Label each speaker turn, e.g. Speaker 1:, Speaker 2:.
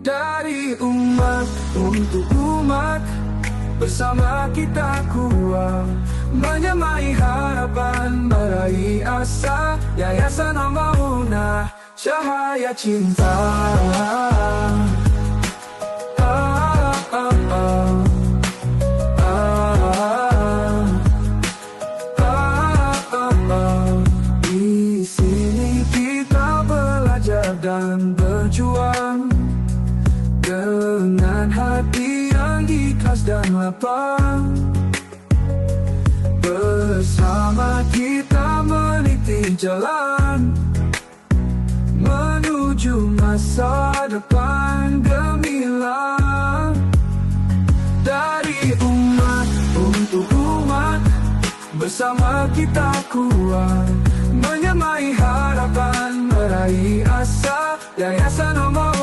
Speaker 1: Dari umat untuk umat, bersama kita kuat, menyamai harapan, meraih asa. Yayasan Al-Maunah, cahaya cinta. Di sini kita belajar dan berjuang dengan hati yang ikhlas dan lapang. Bersama kita meniti jalan menuju masa depan gemilang. Dari umat untuk umat, bersama kita kuat, menyamai harapan, meraih asa. Yayasan Al-Maunah,